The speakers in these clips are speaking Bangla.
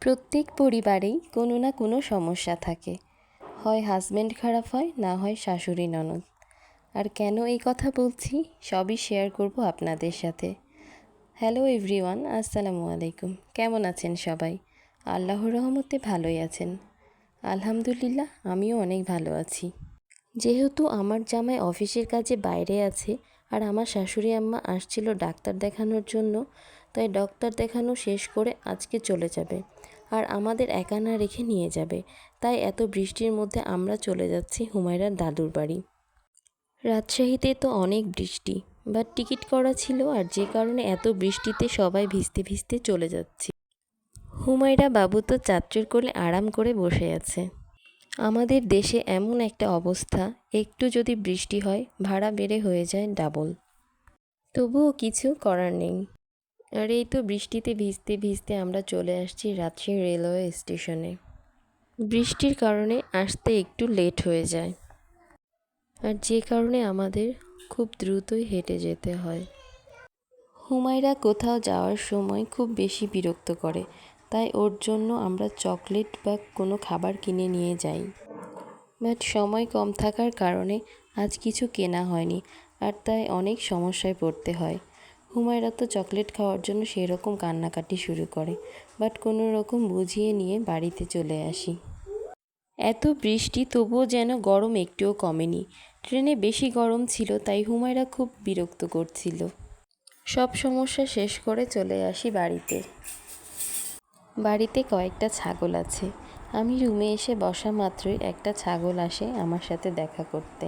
প্রত্যেক পরিবারেই কোনো না কোনো সমস্যা থাকে। হয় হাজব্যান্ড খারাপ হয়, না হয় শাশুড়ি ননদ। আর কেন এই কথা বলছি সবই শেয়ার করব আপনাদের সাথে। হ্যালো এভরিওয়ান, আসসালামু আলাইকুম। কেমন আছেন সবাই? আল্লাহর রহমতে ভালোই আছেন। আলহামদুলিল্লাহ, আমিও অনেক ভালো আছি। যেহেতু আমার জামাই অফিসের কাজে বাইরে আছে আর আমার শাশুড়ি আম্মা আসছিল ডাক্তার দেখানোর জন্য, তাই ডাক্তার দেখানো শেষ করে আজকে চলে যাবে আর আমাদের একা না রেখে নিয়ে যাবে। তাই এত বৃষ্টির মধ্যে আমরা চলে যাচ্ছি হুমায়রার দাদুর বাড়ি। রাজশাহীতে তো অনেক বৃষ্টি, বাট টিকিট করা ছিল আর যে কারণে এত বৃষ্টিতে সবাই ভিজতে ভিজতে চলে যাচ্ছি। হুমায়রা বাবু তো চাঁদচুর কোলে আরাম করে বসে আছে। আমাদের দেশে এমন একটা অবস্থা, একটু যদি বৃষ্টি হয় ভাড়া বেড়ে হয়ে যায় ডাবল। তবুও কিছু করার নেই। আর এই তো বৃষ্টিতে ভিজতে ভিজতে আমরা চলে আসছি রাজশাহী রেলওয়ে স্টেশনে। বৃষ্টির কারণে আসতে একটু লেট হয়ে যায়, আর যে কারণে আমাদের খুব দ্রুতই হেঁটে যেতে হয়। হুমায়রা কোথাও যাওয়ার সময় খুব বেশি বিরক্ত করে, তাই ওর জন্য আমরা চকলেট বা কোনো খাবার কিনে নিয়ে যাই। বাট সময় কম থাকার কারণে আজ কিছু কেনা হয়নি, আর তাই অনেক সমস্যায় পড়তে হয়। হুমায়রা তো চকলেট খাওয়ার জন্য সেরকম কান্নাকাটি শুরু করে, বাট কোনো রকম বুঝিয়ে নিয়ে বাড়িতে চলে আসি। এত বৃষ্টি তবুও যেন গরম একটুও কমেনি। ট্রেনে বেশি গরম ছিল, তাই হুমায়রা খুব বিরক্ত করছিল। সব সমস্যা শেষ করে চলে আসি বাড়িতে। বাড়িতে কয়েকটা ছাগল আছে। আমি রুমে এসে বসা মাত্রই একটা ছাগল আসে আমার সাথে দেখা করতে।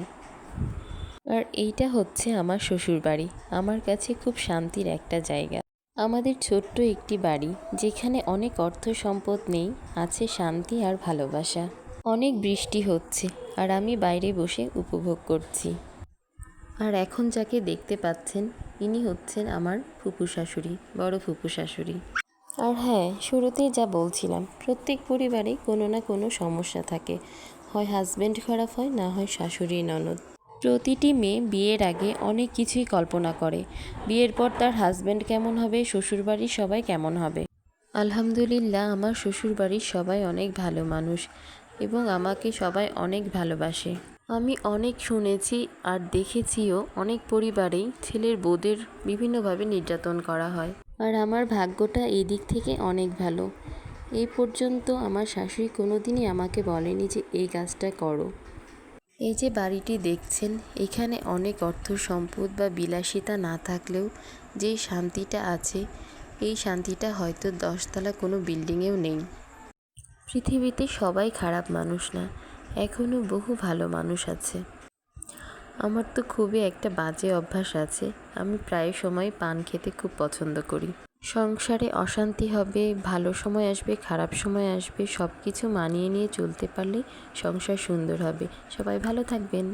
আর এইটা হচ্ছে আমার শ্বশুর বাড়ি। আমার কাছে খুব শান্তির একটা জায়গা। আমাদের ছোট্ট একটি বাড়ি, যেখানে অনেক অর্থ সম্পদ নেই, আছে শান্তি আর ভালোবাসা। অনেক বৃষ্টি হচ্ছে আর আমি বাইরে বসে উপভোগ করছি। আর এখন যাকে দেখতে পাচ্ছেন, ইনি হচ্ছেন আমার ফুপু শাশুড়ি, বড় ফুপু শাশুড়ি। আর হ্যাঁ, শুরুতেই যা বলছিলাম, প্রত্যেক পরিবারেই কোনো না কোনো সমস্যা থাকে। হয় হাজব্যান্ড খারাপ হয়, না হয় শাশুড়ি ননদ। প্রতিটি মেয়ে বিয়ের আগে অনেক কিছুই কল্পনা করে। বিয়ের পর তার হাজব্যান্ড কেমন হবে, শ্বশুরবাড়ির সবাই কেমন হবে। আলহামদুলিল্লাহ, আমার শ্বশুরবাড়ির সবাই অনেক ভালো মানুষ এবং আমাকে সবাই অনেক ভালোবাসে। আমি অনেক শুনেছি আর দেখেছিও, অনেক পরিবারেই ছেলের বউদের বিভিন্নভাবে নির্যাতন করা হয়। আর আমার ভাগ্যটা এই দিক থেকে অনেক ভালো। এই পর্যন্ত আমার শাশুড়ি কোনোদিনই আমাকে বলেনি যে এই কাজটা করো। এই যে বাড়িটি দেখছেন, এখানে অনেক অর্থ সম্পদ বা বিলাসিতা না থাকলেও যে শান্তিটা আছে, এই শান্তিটা হয়তো 10তলা কোনো বিল্ডিংয়েও নেই। পৃথিবীতে সবাই খারাপ মানুষ না, এখনও বহু ভালো মানুষ আছে। আমার তো খুবই একটা বাজে অভ্যাস আছে, আমি প্রায় সময় পান খেতে খুব পছন্দ করি। সংসারে অশান্তি হবে, ভালো সময় আসবে, খারাপ সময় আসবে, সব কিছু মানিয়ে নিয়ে চলতে পারলেই সংসার সুন্দর হবে। সবাই ভালো থাকবেন।